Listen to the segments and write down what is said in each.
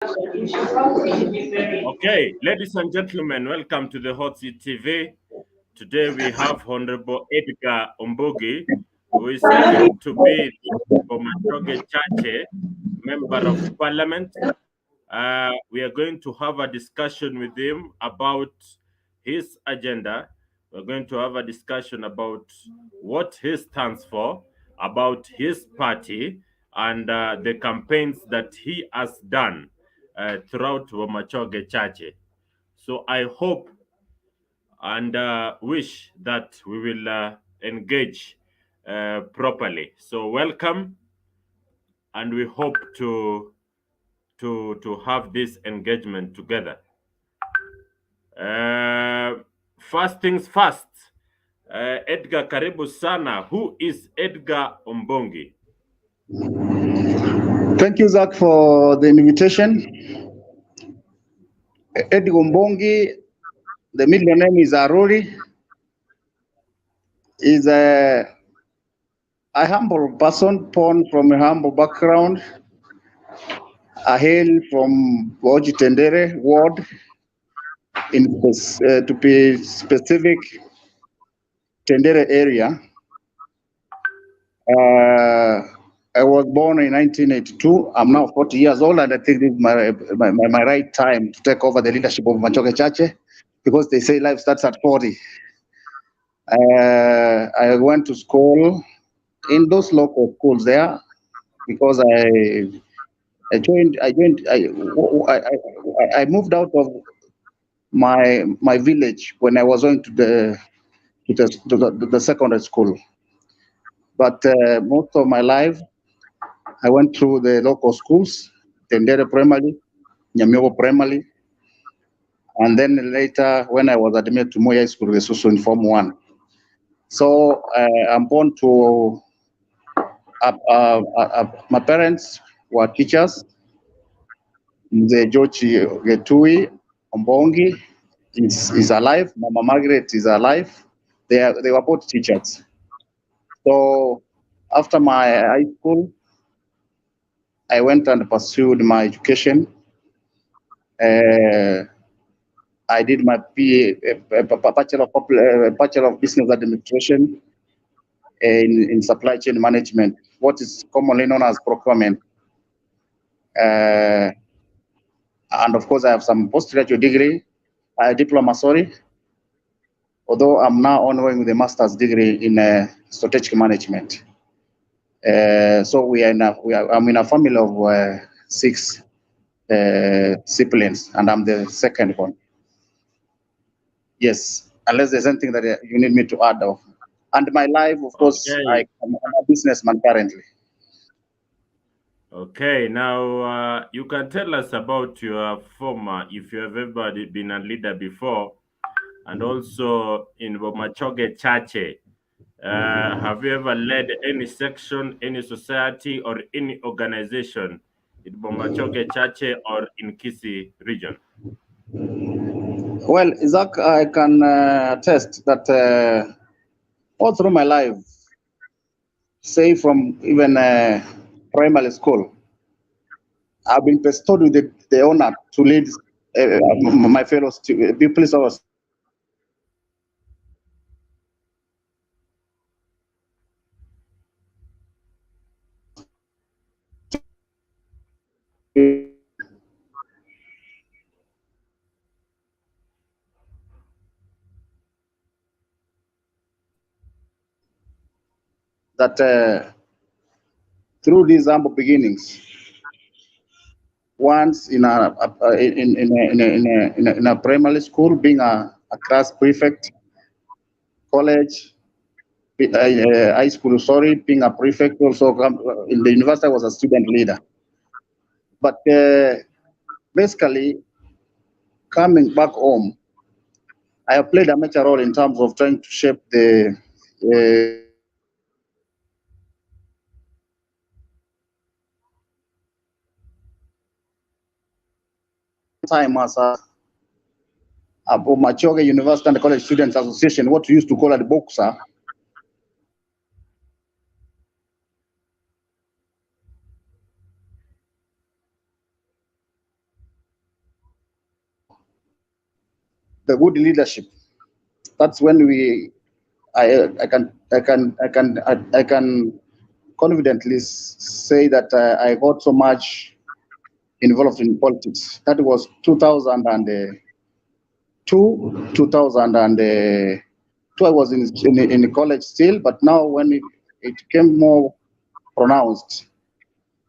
Okay, ladies and gentlemen, welcome to the HOTSEAT TV. Today we have Honorable Edgar Ombongi, who is certain to be B.Chache, Member of Parliament. We are going to have a discussion with him about his agenda. We're going to have a discussion about what he stands for, about his party, and the campaigns that he has done throughout B.Chache. So I hope and wish that we will engage properly. So welcome, and we hope to have this engagement together. First things first. Edgar Karibu Sana. Who is Edgar Ombongi? Thank you, Zach, for the invitation. Edgar Ombongi, the middle name is Arori, is a humble person born from a humble background. I hail from Oji Tendere ward, to be specific, Tendere area. I was born in 1982. I'm now 40 years old, and I think this is my right time to take over the leadership of B.Chache, because they say life starts at 40. I went to school in those local schools there because I moved out of my village when I was going to the secondary school. But most of my life, I went through the local schools, Tendere Primary, Nyamyogo Primary, and then later when I was admitted to Moya School, Resusu in Form 1. So I'm born to, my parents were teachers. The Jochi Getui Ombongi is alive. Mama Margaret is alive. They were both teachers. So after my high school, I went and pursued my education. I did my Bachelor of Business Administration in Supply Chain Management, what is commonly known as procurement. And of course, I have some postgraduate degree, diploma, sorry, although I'm now ongoing with a master's degree in strategic management. So I'm in a family of 6 siblings, and I'm the second one. Yes, unless there's anything that you need me to add of. And my life, of course, Okay. I'm a businessman currently. Okay, now you can tell us about your former, if you have ever been a leader before, and also in B.Chache. Have you ever led any section, any society, or any organization in B.Chache or in Kisi region? Well, Isaac, I can attest that all through my life, say from even primary school, I've been bestowed with the honor to lead my fellow pupils of that through these humble beginnings, once in a primary school, being a class prefect, college, high school, sorry, being a prefect, also in the university, I was a student leader. But basically, coming back home, I have played a major role in terms of trying to shape the time as a Machoge University and College Students Association, what we used to call it boxer. the good leadership. That's when I can confidently say that I got so much involved in politics. That was 2002, 2002. I was in college still, but now when it became more pronounced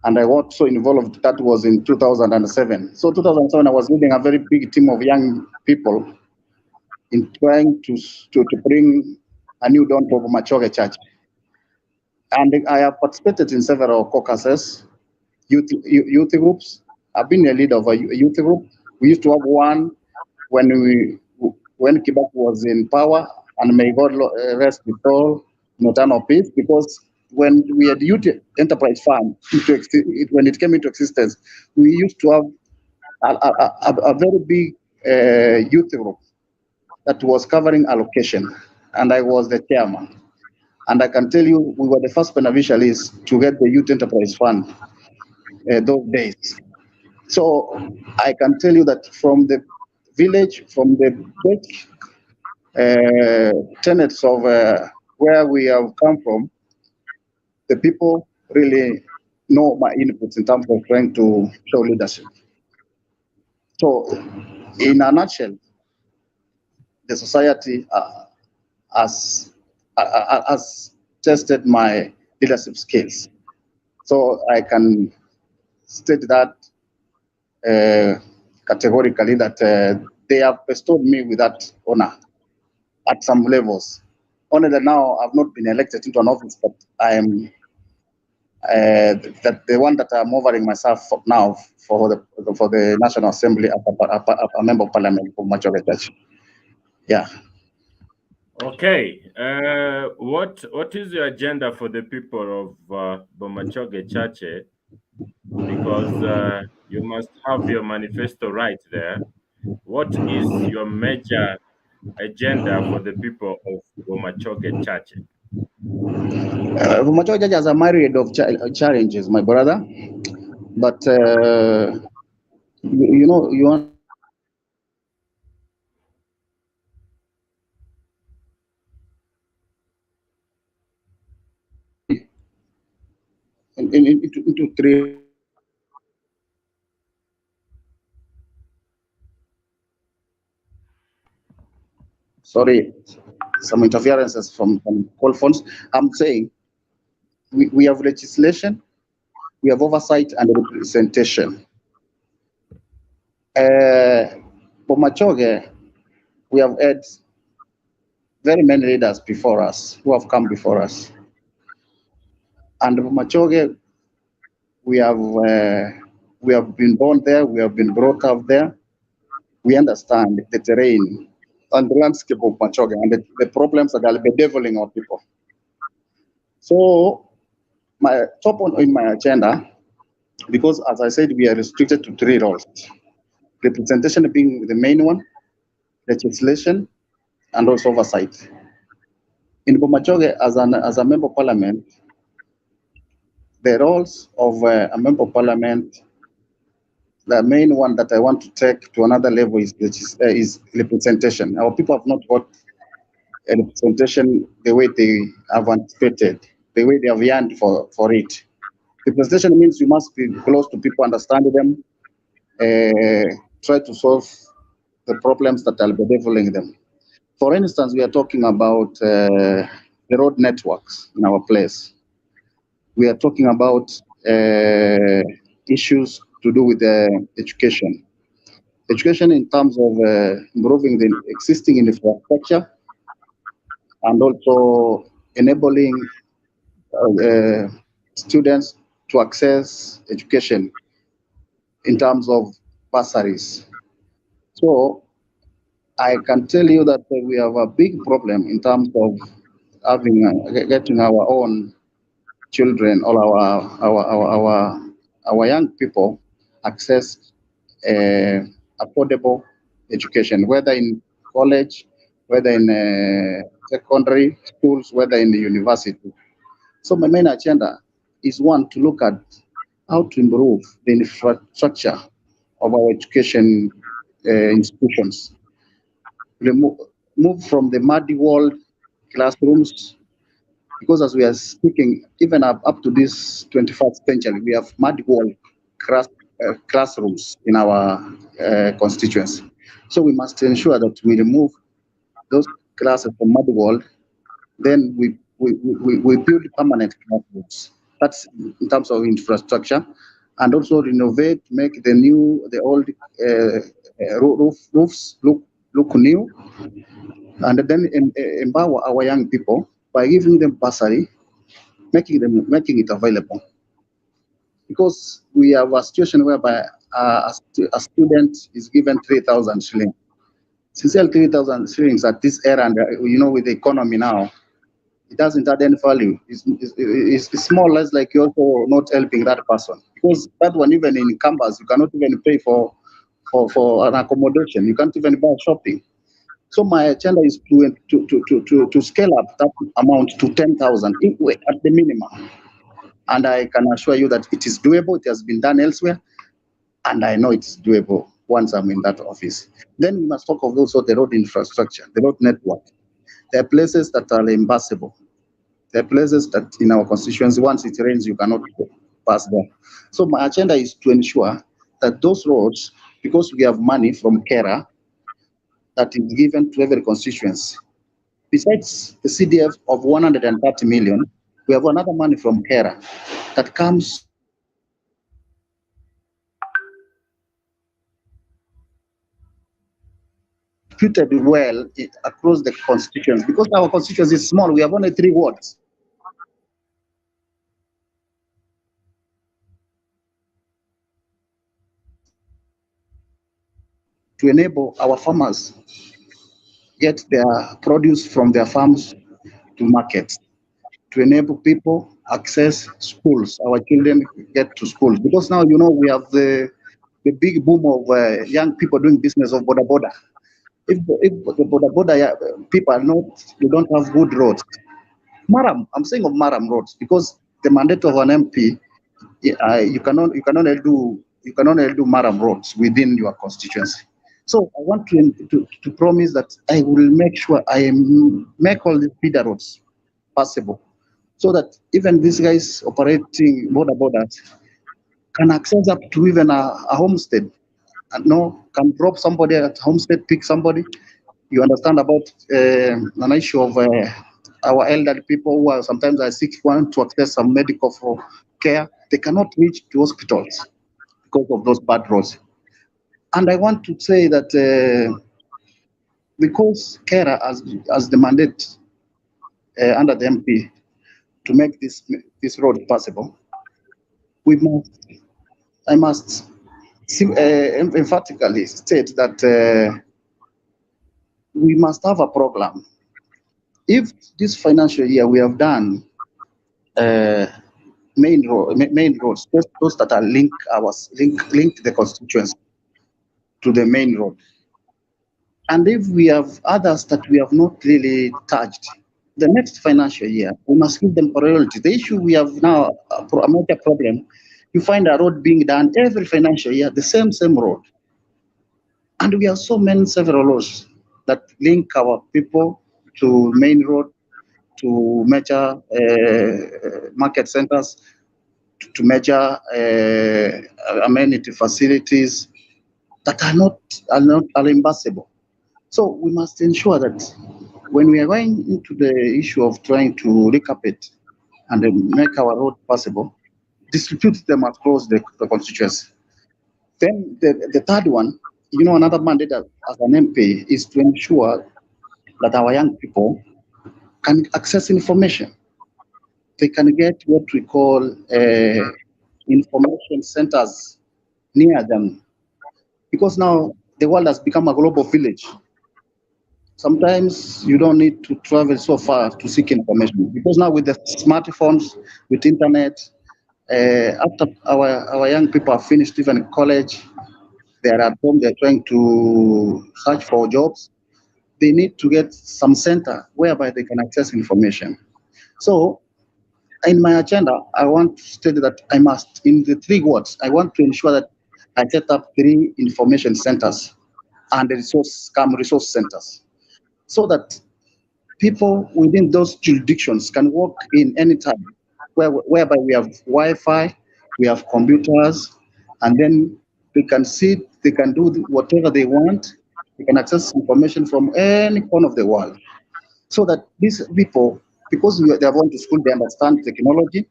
and I got so involved, that was in 2007. So 2007, I was leading a very big team of young people in trying to bring a new dawn to B.Chache Church. And I have participated in several caucuses, youth groups. I've been a leader of a youth group. We used to have one when Kibaki was in power, and may God rest his soul in eternal peace. Because when we had Youth Enterprise Fund, when it came into existence, we used to have a very big youth group that was covering allocation, and I was the chairman. And I can tell you, we were the first beneficiaries to get the Youth Enterprise Fund those days. So I can tell you that from the village, from the basic tenets of where we have come from, the people really know my inputs in terms of trying to show leadership. So, in a nutshell, the society has tested my leadership skills. So I can state that categorically that they have bestowed me with that honor at some levels. Only that now I've not been elected into an office, but I am that the one that I'm offering myself for now for the National Assembly as a member of Parliament for B.Chache Church. Yeah. Okay. What is your agenda for the people of B.Chache? Because you must have your manifesto right there. What is your major agenda for the people of B.Chache? B.Chache Church has a myriad of challenges, my brother. But you know, you understand that three into three roles. Sorry, some interferences from call phones. I'm saying we have legislation, we have oversight and representation. For B.Chache, we have had very many leaders before us who have come before us. And for B.Chache, we have uh, we have been born there, we have been brought up there. We understand the terrain and the landscape of B.Chache and the problems that are bedeviling our people. So my top on in my agenda, because as I said, we are restricted to three roles: representation being the main one, legislation, and also oversight. In B.Chache, as a member of parliament, the roles of a member of parliament, the main one that I want to take to another level is representation. Our people have not got a representation the way they have anticipated, the way they have yearned for it. Representation means you must be close to people, understand them, try to solve the problems that are bedeviling them. For instance, we are talking about the road networks in our place. We are talking about issues to do with education. Education in terms of improving the existing infrastructure and also enabling students to access education in terms of bursaries. So I can tell you that we have a big problem in terms of having getting our own children or our young people access affordable education, whether in college, whether in secondary schools, whether in the university. So my main agenda is one to look at how to improve the infrastructure of our education institutions. remove move from the muddy walled classrooms, because as we are speaking, even up to this 21st century, we have mud wall classrooms in our constituency. So we must ensure that we remove those classes from mud wall. Then we build permanent classrooms. That's in terms of infrastructure, and also renovate, make the old roofs look new, and then empower our young people by giving them bursary, making it available. Because we have a situation whereby a student is given 3,000 shillings. Sincerely, 3,000 shillings at this era, and with the economy now, it doesn't add any value. It's more or less like you're also not helping that person, because that one, even in campus, you cannot even pay for an accommodation. You can't even buy shopping. So my agenda is to scale up that amount to 10,000 at the minimum. And I can assure you that it is doable. It has been done elsewhere, and I know it's doable once I'm in that office. Then we must talk of also the road infrastructure, the road network. There are places that are impassable. There are places that in our constituency, once it rains, you cannot pass there. So my agenda is to ensure that those roads, because we have money from KERA that is given to every constituency, besides the CDF of 130 million, we have another money from KERA that comes distributed well across the constituents. Because our constituency is small, we have only 3 wards. To enable our farmers get their produce from their farms to markets, to enable people access schools, our children get to schools. Because now, we have the big boom of young people doing business of border border. If the border people are not, they don't have good roads. Maram, I'm saying of Maram roads, because the mandate of an MP, you can only do Maram roads within your constituency. So I want to promise that I will make sure make all these feeder roads possible, so that even these guys operating borders can access up to even a homestead. And no, can drop somebody at homestead, pick somebody. You understand about an issue of our elderly people who are sometimes are sick, want to access some medical care. They cannot reach to hospitals because of those bad roads. And I want to say that because CARA has the mandate under the MP to make this road possible, we must I must emphatically state that we must have a program. If this financial year we have done uh, main roads, those that are link the constituents to the main road, and if we have others that we have not really touched, the next financial year we must give them priority. The issue we have now, a major problem, you find a road being done every financial year, the same road, and we have so many several roads that link our people to main road, to major market centers, to major amenity facilities that are impossible. So we must ensure that when we are going into the issue of trying to recap and make our road possible, distribute them across the constituency. Then the third one, another mandate as an MP is to ensure that our young people can access information. They can get what we call information centers near them, because now the world has become a global village. Sometimes you don't need to travel so far to seek information, because now with the smartphones, with internet, after our young people have finished even college, they are at home, they're trying to search for jobs. They need to get some center whereby they can access information. So in my agenda, I want to state that in the 3 words, I want to ensure that I set up 3 information centers and the resource centers. so that people within those jurisdictions can work in any time, whereby we have Wi-Fi, we have computers, and then they can sit, they can do whatever they want, they can access information from any corner of the world. So that these people, because they are going to school, they understand technology,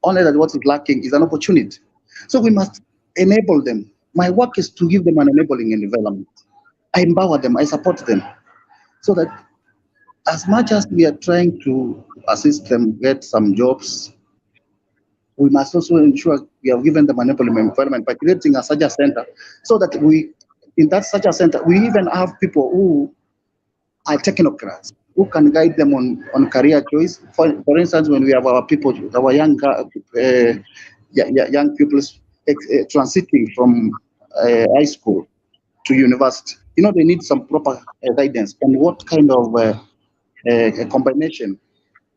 only that what is lacking is an opportunity. So we must enable them. My work is to give them an enabling environment. I empower them, I support them, so that as much as we are trying to assist them get some jobs, we must also ensure we have given them an environment by creating a such a center, so that in that such a center, we even have people who are technocrats who can guide them on career choice. For instance, when we have our people, our young pupils transiting from high school to university, they need some proper guidance on what kind of a combination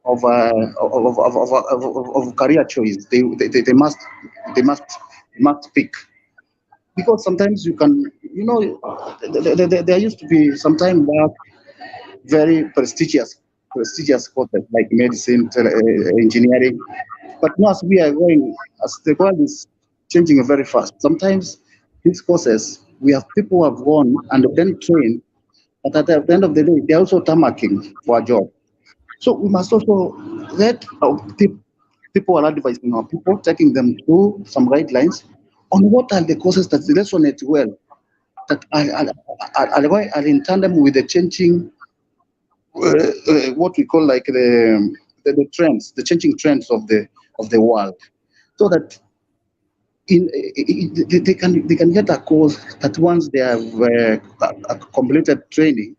of, of career choice they must pick, because sometimes you can, there used to be some time back very prestigious courses like medicine, engineering. But now as we are going, as the world is changing very fast, sometimes these courses, we have people who have gone and then trained, but at the end of the day, they're also tarmacking for a job. So we must also let our people are advising our people, taking them through some guidelines on what are the courses that resonate well, that are in tandem with the changing what we call like the trends, the changing trends of the world, so that they can get a course that once they have completed training,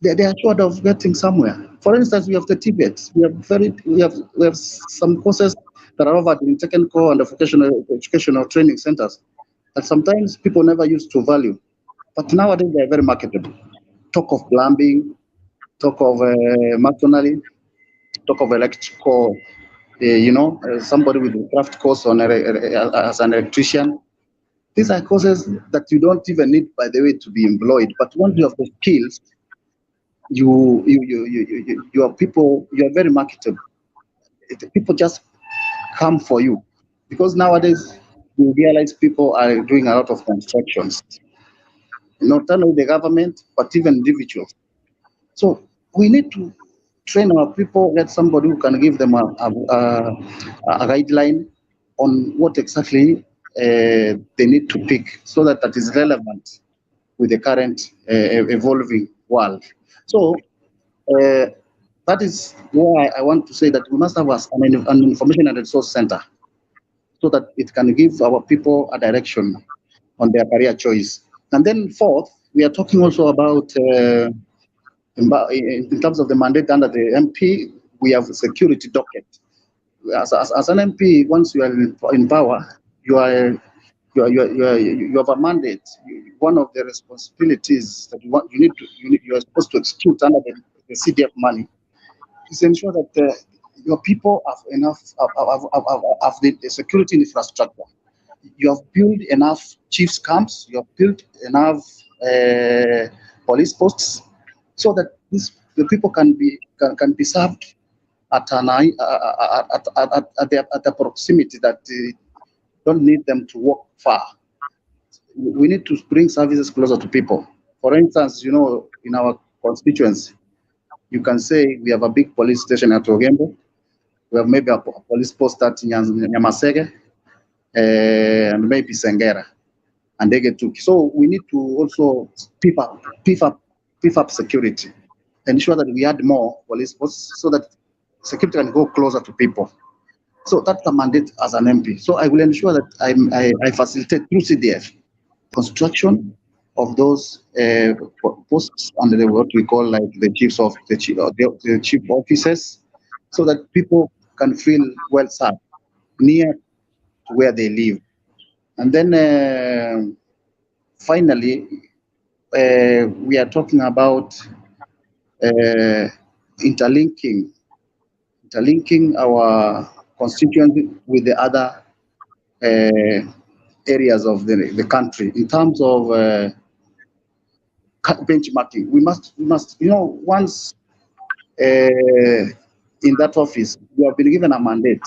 they are sure of getting somewhere. For instance, we have the Tibet. We have some courses that are offered in technical and vocational educational training centers that sometimes people never used to value, but nowadays they are very marketable. Talk of plumbing, talk of masonry, talk of electrical, somebody with a craft course as an electrician. These are courses that you don't even need, by the way, to be employed. But once you have the skills, you are people, you are very marketable. People just come for you, because nowadays we realize people are doing a lot of constructions, not only the government but even individuals. So we need to train our people, get somebody who can give them a guideline on what exactly they need to pick, so that that is relevant with the current evolving world. So uh, that is why I want to say that we must have an information and resource center, so that it can give our people a direction on their career choice. And then fourth, we are talking also about in terms of the mandate under the MP, we have a security docket. As an MP, once you are in power, you have a mandate. One of the responsibilities that you are supposed to execute under the CDF money is ensure that your people have enough of the security infrastructure. You have built enough chiefs camps. You have built enough police posts, so that the people can be served at the proximity, that don't need them to walk far. We need to bring services closer to people. For instance, in our constituency, you can say we have a big police station at Ogembo. We have maybe a police post at Nyamasege, and maybe Sengera and Degetuki. So we need to also beef up, beef up security, ensure that we add more police posts, so that security can go closer to people. So that's the mandate as an MP. So I will ensure that I facilitate through CDF construction of those posts under what we call like the chief offices, so that people can feel well served near to where they live. And then finally, we are talking about uh, interlinking interlinking our constituency with the other areas of the country in terms of benchmarking. We must, once in that office, you have been given a mandate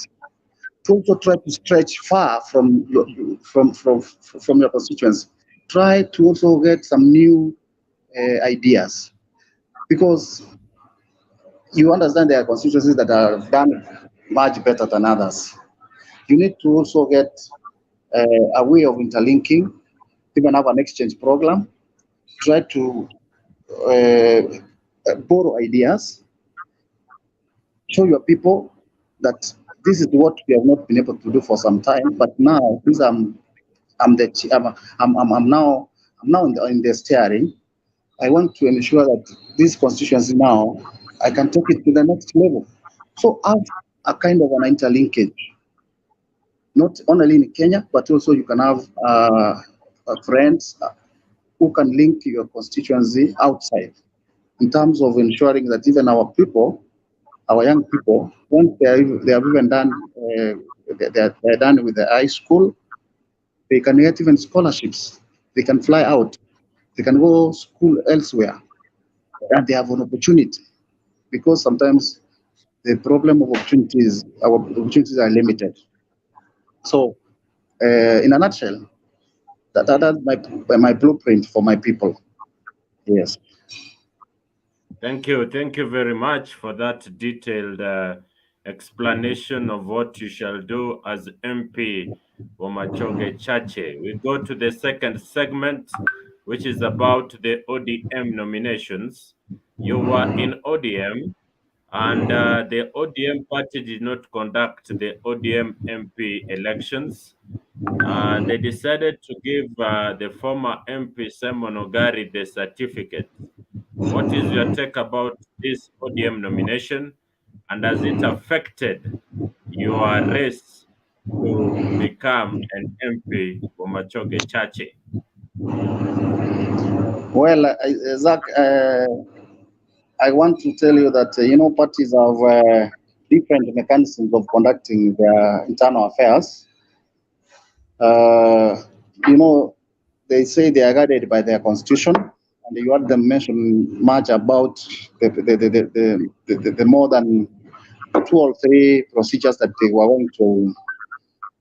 to also try to stretch far from your constituents. Try to also get some new ideas, because you understand there are constituencies that are done much better than others. You need to also get a way of interlinking, even have an exchange program, try to borrow ideas, show your people that this is what we have not been able to do for some time, but now since I'm the I'm now in the steering. I want to ensure that this constituency now I can take it to the next level. So have a kind of an interlinkage, not only in Kenya, but also you can have friends who can link your constituency outside, in terms of ensuring that even our people, our young people, once they have even done, they're done with the high school, they can get even scholarships. They can fly out. They can go school elsewhere, and they have an opportunity, because sometimes the problem of opportunities, our opportunities are limited. So, in a nutshell, that's my blueprint for my people. Yes. Thank you. Thank you very much for that detailed explanation of what you shall do as MP for Machoge Chache. We go to the second segment, which is about the ODM nominations. You were in ODM, and the ODM party did not conduct the ODM MP elections. They decided to give the former MP Simon Ogari the certificate. What is your take about this ODM nomination, and has it affected your race to become an MP for Machoge Chache? Well, Zach, I want to tell you that parties have different mechanisms of conducting their internal affairs. Uh, you know, they say they are guided by their constitution, and you heard them mention much about the more than two or three procedures that they were going to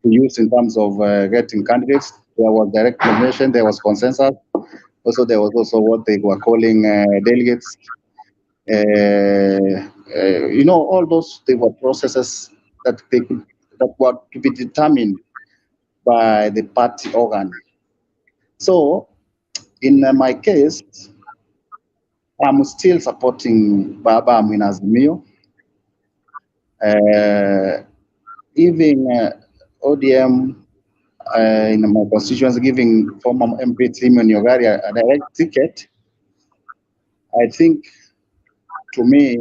use in terms of getting candidates. There was direct nomination, there was consensus. Also, there was also what they were calling delegates. All those they were processes that they could that were to be determined by the party organ. So, in my case, I'm still supporting Baba Amina's Mio. Uh, Even ODM in my constituency giving former MP Timon Yogari a direct ticket, I think to me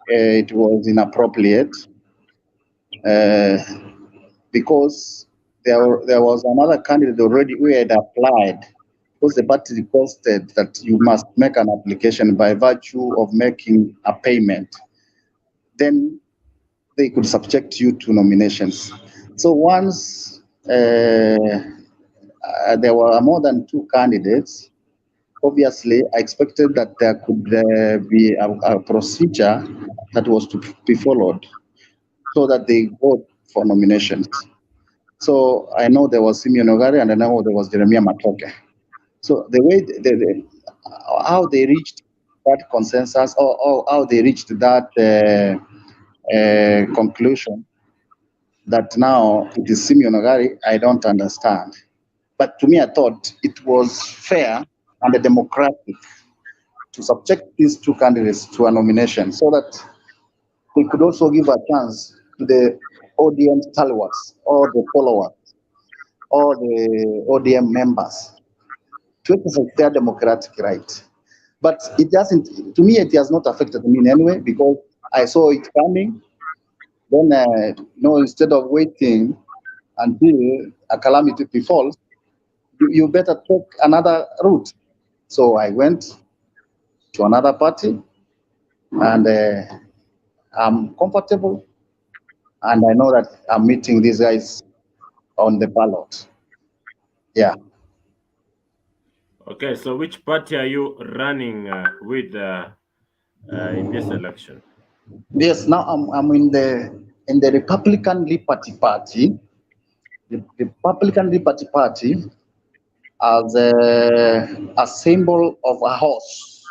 it was inappropriate, uh, because there was another candidate already who had applied, because the party requested that you must make an application by virtue of making a payment. Then they could subject you to nominations. So once there were more than two candidates, obviously I expected that there could be a procedure that was to be followed so that they vote for nominations. So I know there was Simeon Ogari and I know there was Jeremiah Matoke. So the way how they reached that consensus, or how they reached that conclusion that now it is Simeon Ogari, I don't understand. But to me, I thought it was fair and democratic to subject these two candidates to a nomination, so that they could also give a chance to the ODM stalwarts or the followers or the ODM members to exercise their democratic right. But it doesn't, to me, it has not affected me in any way, because I saw it coming. Then, instead of waiting until a calamity befalls, you better take another route. So I went to another party, and I'm comfortable, and I know that I'm meeting these guys on the ballot. Yeah. Okay, so which party are you running with in this election? Yes, now I'm in the Republican Liberty Party. The Republican Liberty Party as a symbol of a horse,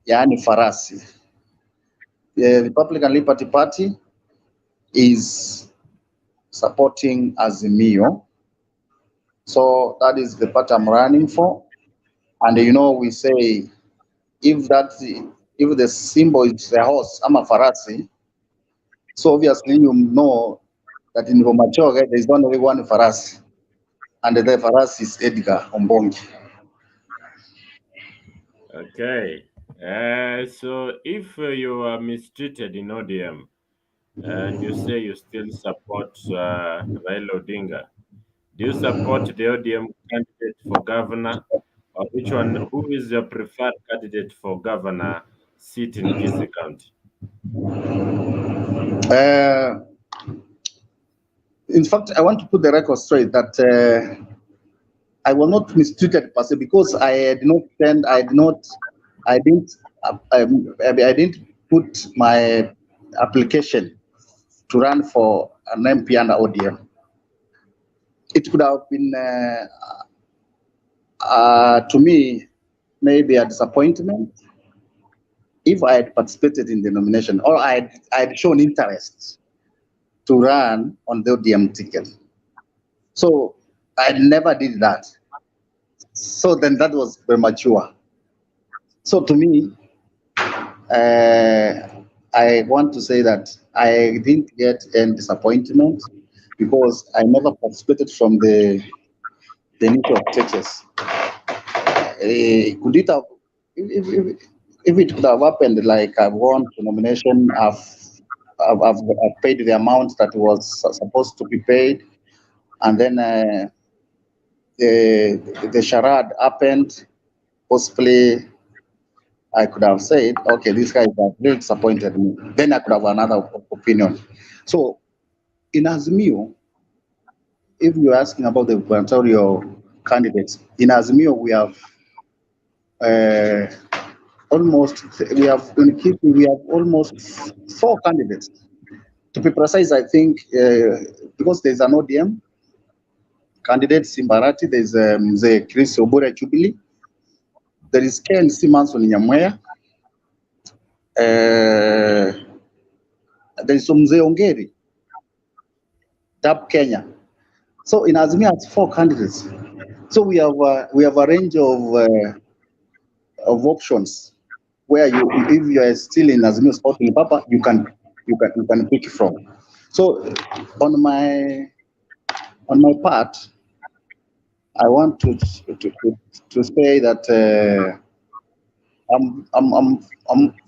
yani farasi. The Republican Liberty Party is supporting Azimio. So that is the party I'm running for. And we say if that if the symbol is a horse, I'm a farasi. So obviously you know that in Bomachoge there is only one farasi, and the farasi is Edgar Ombongi. Okay. So if you are mistreated in ODM and you say you still support Raila Odinga, do you support the ODM candidate for governor, or which one? Who is your preferred candidate for governor seat in Kisii County? Uh, in fact, I want to put the record straight that I was not mistreated per se because I didn't, I didn't put my application to run for an MP under ODM. It could have been, to me, maybe a disappointment if I had participated in the nomination or I had shown interest to run on the ODM ticket. So I never did that. So then that was premature. So to me, I want to say that I didn't get any disappointment because I never participated from the initial stages. Could it have, if it could have happened like I've won the nomination, I've paid the amount that was supposed to be paid, and then the charade happened, possibly I could have said, okay, this guy has really disappointed me. Then I could have another opinion. So in Azimio, if you're asking about the gubernatorial candidates, in Azimio uh, we have almost four candidates. To be precise, I think because there's an ODM candidate Simbarati, there's the Chris Obura Jubilee, there is Ken Simanson Nyamweya, uh, there is Mzee Ongeri, DAP Kenya. So in Azimia, it's four candidates. So we have a range of options where if you are still in Azimio Sporting Papa, you can pick from. So on my part, I want to say that I'm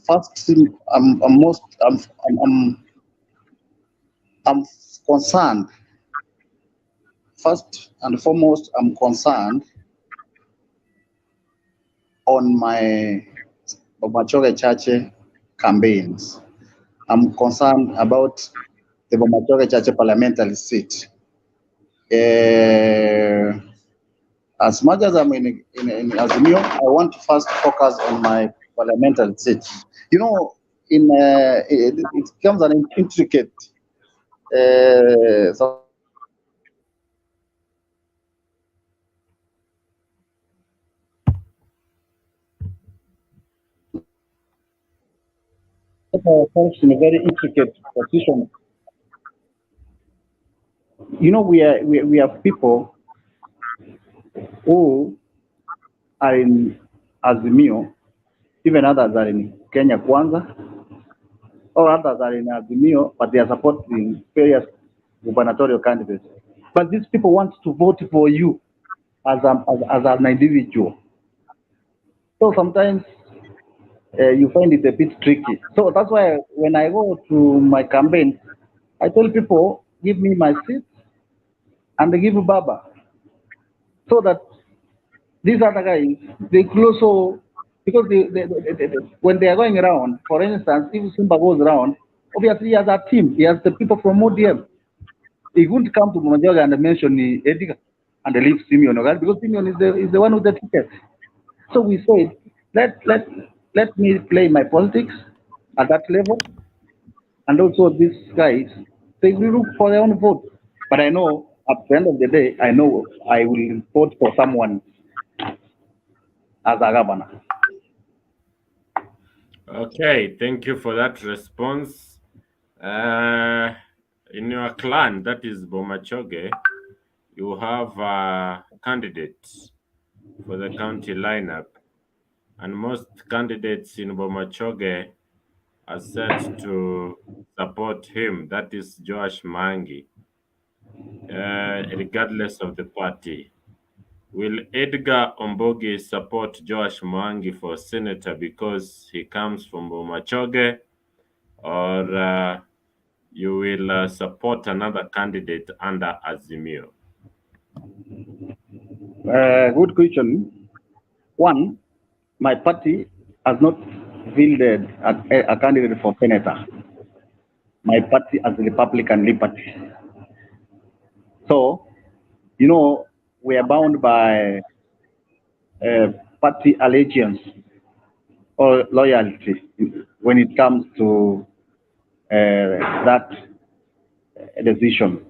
first I'm most I'm concerned. First and foremost, I'm concerned on my B.Chache campaigns. I'm concerned about the B.Chache parliamentary seat. As much as I'm in Azimio, I want to first focus on my parliamentary seat. It becomes an intricate. Sometimes ourselves in a very intricate position. We have people who are in Azimio, even others are in Kenya Kwanza, or others are in Azimio, but they are supporting various gubernatorial candidates. But these people want to vote for you as an individual. So sometimes you find it a bit tricky. So that's why when I go to my campaign, I tell people, give me my seat and they give Baba. So that these other guys, they close so because when they are going around, for instance, if Simba goes around, obviously he has a team, he has the people from ODM. He wouldn't come to Bomachoge and mention Edgar and they leave Simeon, okay? Because Simeon is the one with the ticket. So we said, let me play my politics at that level, and also these guys, they will look for their own vote. But I know at the end of the day, I know I will vote for someone as a governor. Okay, thank you for that response. Uh, in your clan, that is B.Chache, you have a candidate for the county lineup, and most candidates in B.Chache are set to support him. That is Joash Mangi, regardless of the party. Will Edgar Ombongi support Joash Mwangi for senator because he comes from B.Chache, or you will support another candidate under Azimio? Good question. One, my party has not fielded a candidate for senator. My party as the Republican Liberty. So, we are bound by uh, party allegiance or loyalty when it comes to that decision.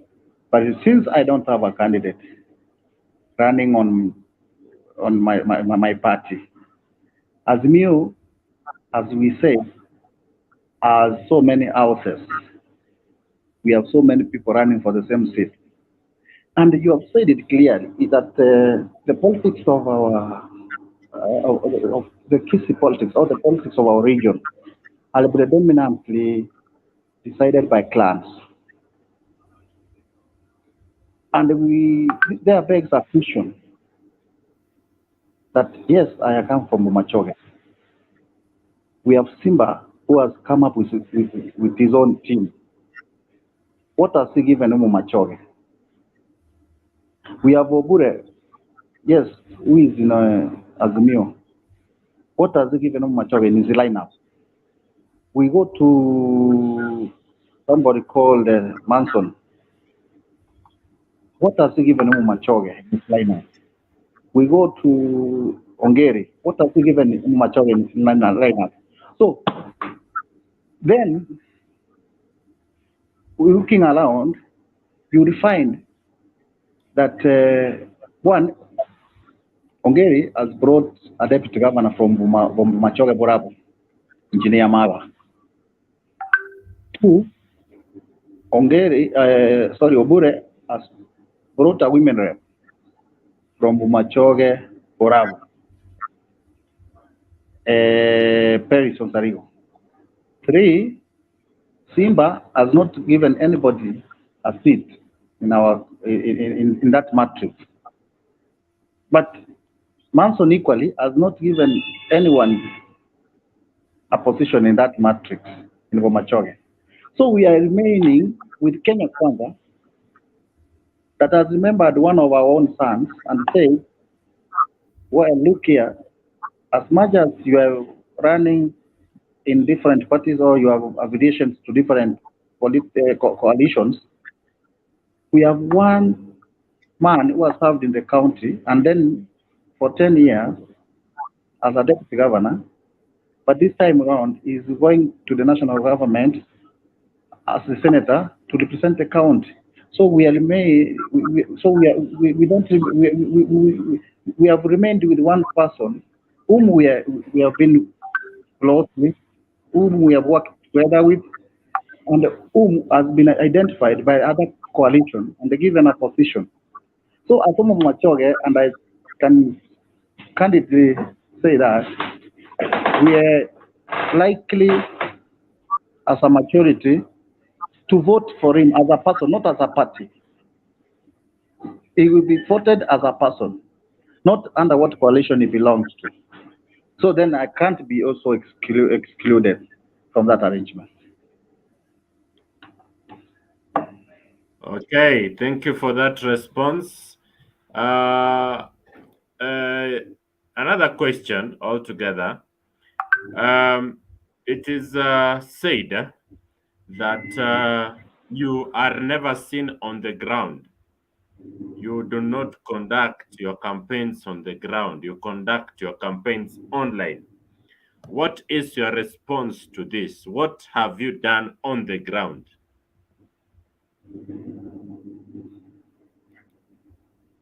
But since I don't have a candidate running on my party, as new as we say, as so many houses, we have so many people running for the same seat. And you have said it clearly, is that the politics of our of the Kisi politics or the politics of our region are predominantly decided by clans. And there begs a question that yes, I come from Machoge. We have Simba who has come up with his own team. What has he given Machoge? We have Obure, yes, who is in Azimio. What has he given Machoge in his lineup? We go to somebody called Manson. What has he given Machoge in his lineup? We go to Ongeri. What has he given Machoge in his lineup? So then, looking around, you will find that one, Ongeri has brought a deputy governor from Machoge Borabu, Engineer Mara. Two, Obure has brought a women rep from Machoge Borabu, Paris Ontario. Three, Simba has not given anybody a seat in our in that matrix. But Manson equally has not given anyone a position in that matrix in Bomachoge. So we are remaining with Kenya Kwanza that has remembered one of our own sons and say, well, look here, as much as you are running in different parties or you have affiliations to different coalitions, we have one man who has served in the county and then for 10 years as a deputy governor, but this time around is going to the national government as a senator to represent the county. So we are so we don't we have remained with one person whom we have been close with, whom we have worked together with, and whom has been identified by other coalition and given a position. So as someone Machoge, and I can candidly say that we are likely as a majority to vote for him as a person, not as a party. He will be voted as a person, not under what coalition he belongs to. So then I can't be also excluded from that arrangement. Okay, thank you for that response. Uh, uh, Another question altogether. It is said that you are never seen on the ground. you do not conduct your campaigns on the ground, you conduct your campaigns online. What is your response to this? What have you done on the ground?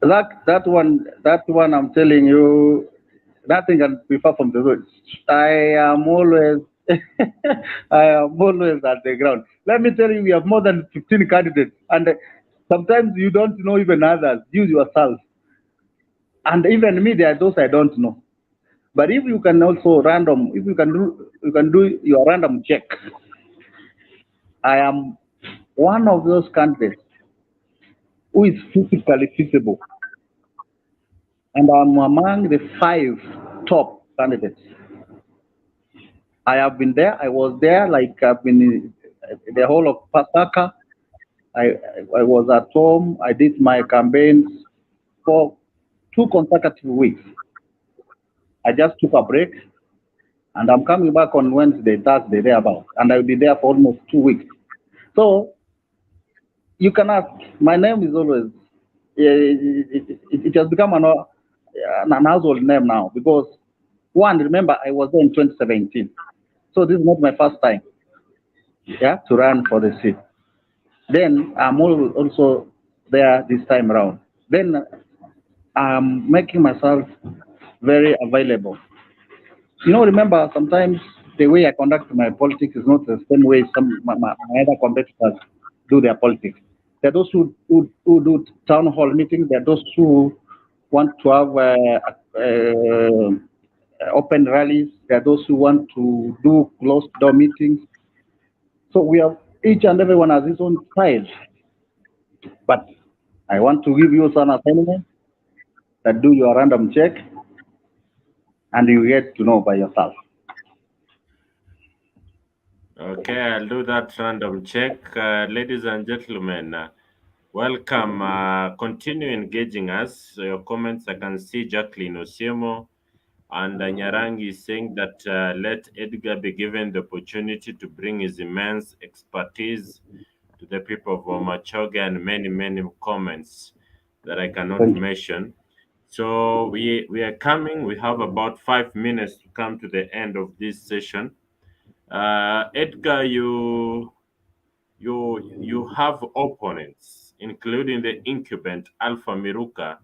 That one I'm telling you, nothing can be far from the road. I am always I am always at the ground. Let me tell you, we have more than 15 candidates, and sometimes you don't know even others. Use yourself, and even me, there are those I don't know. But if you can also random, if you can do your random check. I am one of those candidates who is physically feasible, and I'm among the 5 top candidates. I have been there. I was there. Like I've been in the whole of Pasaka. I was at home. I did my campaigns for 2 consecutive weeks. I just took a break, and I'm coming back on Wednesday, Thursday, thereabout, and I'll be there for almost 2 weeks. So you can ask. My name is always. It has become an household name now because one. Remember, I was there in 2017, so this is not my first time. Yeah, to run for the seat. Then I'm also there this time around. Then I'm making myself very available. Remember, sometimes the way I conduct my politics is not the same way my other competitors do their politics. There are those who do town hall meetings. There are those who want to have open rallies. There are those who want to do closed door meetings. So we have each and everyone has his own style. But I want to give you some assignment that do your random check and you get to know by yourself. Okay, I'll do that random check. Ladies and gentlemen, welcome. Continue engaging us. Your comments, I can see Jacqueline Osiemo and Nyarangi is saying that let Edgar be given the opportunity to bring his immense expertise to the people of Omachoge, and many, many comments that I cannot Thank you. mention. So we are coming. We have about 5 minutes to come to the end of this session. Edgar, you have opponents, including the incumbent Alpha Miruka,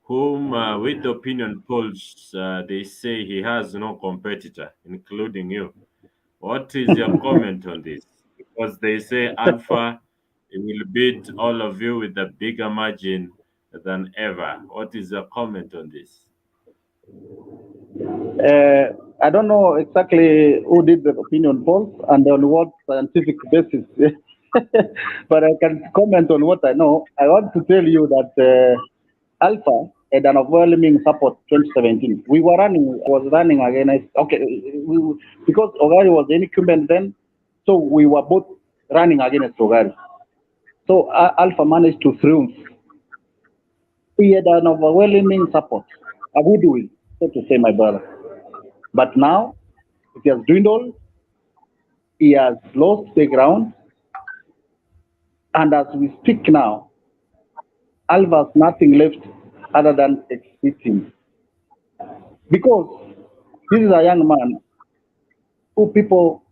whom with the opinion polls they say he has no competitor, including you. What is your comment on this? Because they say Alpha will beat all of you with a bigger margin than ever. What is your comment on this? I don't know exactly who did the opinion polls and on what scientific basis, but I can comment on what I know. I want to tell you that Alpha had an overwhelming support 2017. We were running, I was running against, okay, because Ogari was the incumbent then, so we were both running against Ogari. So Alpha managed to triumph. He had an overwhelming support, a goodwill, so to say, my brother. But now it has dwindled. He has lost the ground. And as we speak now, Alva has nothing left other than exiting. Because this is a young man who people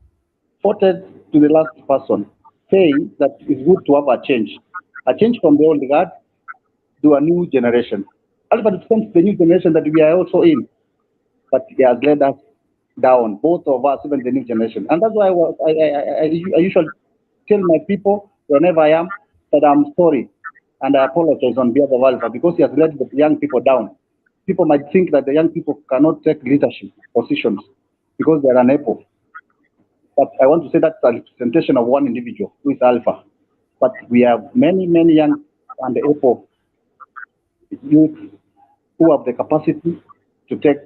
voted to the last person, saying that it's good to have a change from the old guard to a new generation. Alva represents the new generation that we are also in, but he has led us down, both of us, even the new generation. And that's why I usually tell my people whenever I am that I'm sorry and I apologize on behalf of Alpha because he has led the young people down. People might think that the young people cannot take leadership positions because they're unable. But I want to say that's a representation of one individual who is Alpha. But we have many, many young and able youth who have the capacity to take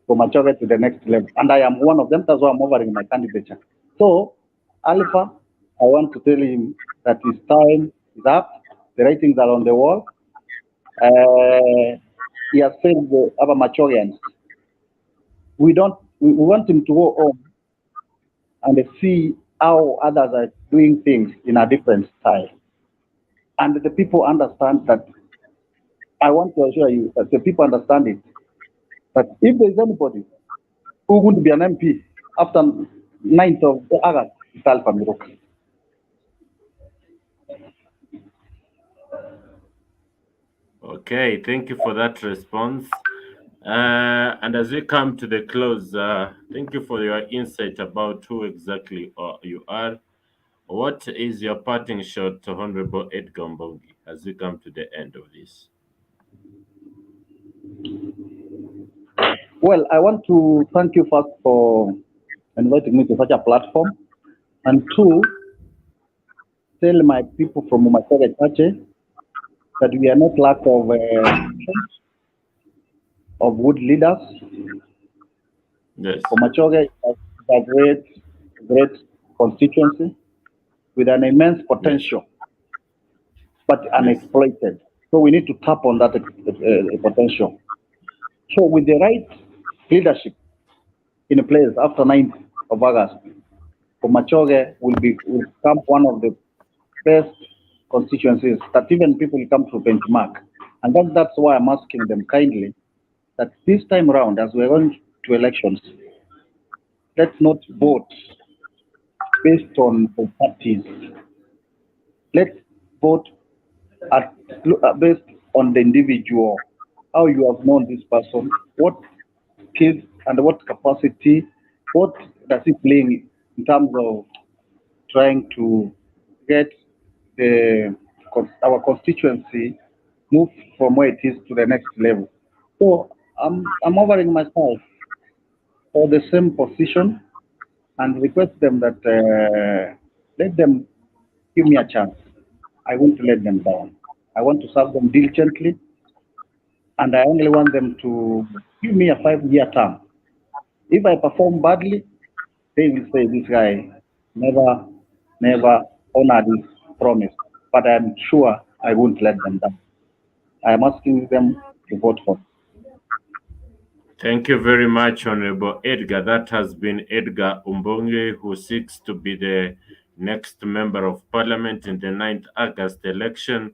Omachoge to the next level. And I am one of them. That's why I'm offering my candidature. So, Alpha, I want to tell him that his time is up. The ratings are on the wall. He has failed the other Machogians. We want him to go home and see how others are doing things in a different style. And the people understand that I want to assure you that the people understand it. That if there is anybody who would be an MP after 9th of August, it's Alfa Miruka. Okay, thank you for that response. And as we come to the close, thank you for your insight about who exactly you are. What is your parting shot to Honorable Edgar Mbongi as we come to the end of this? Well, I want to thank you first for inviting me to such a platform, and two, tell my people from B.Chache that we are not lack of good leaders. Yes, B.Chache is a great constituency with an immense yes, potential, but yes, unexploited. So we need to tap on that potential. So with the right leadership in place after 9th of August, B.Chache will become one of the best constituencies that even people come to benchmark. And that's why I'm asking them kindly that this time around, as we're going to elections, let's not vote based on the parties. Let's vote at, based on the individual, how you have known this person, what skills and what capacity, what does he bring in terms of trying to get our constituency move from where it is to the next level. So I'm offering myself for the same position and request them that let them give me a chance. I won't let them down. I want to serve them diligently, and I only want them to give me a 5-year term. If I perform badly, they will say this guy never, never honored his promise. But I'm sure I won't let them down. I'm asking them to vote for. thank you very much, Honorable Edgar. That has been Edgar Umbonge, who seeks to be the next member of parliament in the 9th August election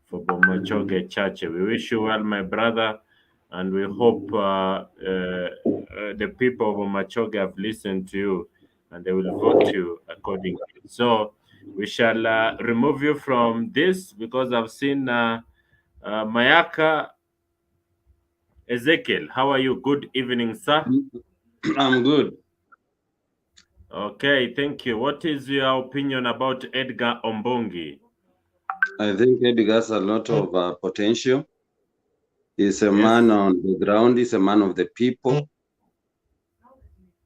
for Bomachoge Church. We wish you well, my brother, and we hope the people of Bomachoge have listened to you and they will vote you accordingly. So we shall remove you from this because I've seen Mayaka Ezekiel. How are you? Good evening, sir. I'm good. Okay, thank you. What is your opinion about Edgar Ombongi? I think Edgar has a lot of potential. He's a Yes. man on the ground. He's a man of the people.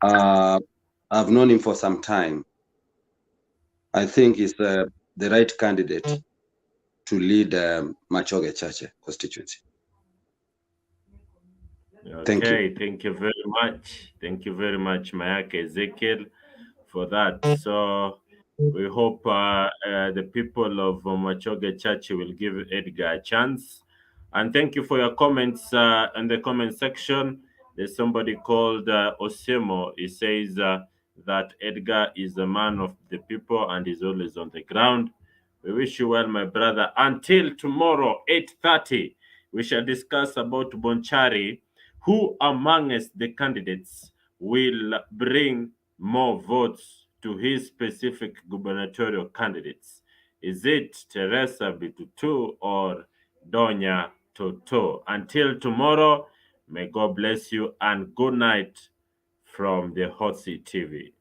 I've known him for some time. I think he's the right candidate to lead Machoge Church constituency. Thank you. Okay, thank you very much. Thank you very much, Mayaka Ezekiel, for that. So we hope the people of Machoge Church will give Edgar a chance. And thank you for your comments in the comment section. There's somebody called Osemo. He says that Edgar is a man of the people and is always on the ground. We wish you well, my brother. Until tomorrow, 8:30, we shall discuss about Bonchari. Who amongst the candidates will bring more votes to his specific gubernatorial candidates? Is it Teresa Bitutu or Donya Toto? Until tomorrow, may God bless you and good night from the HOTSEAT TV.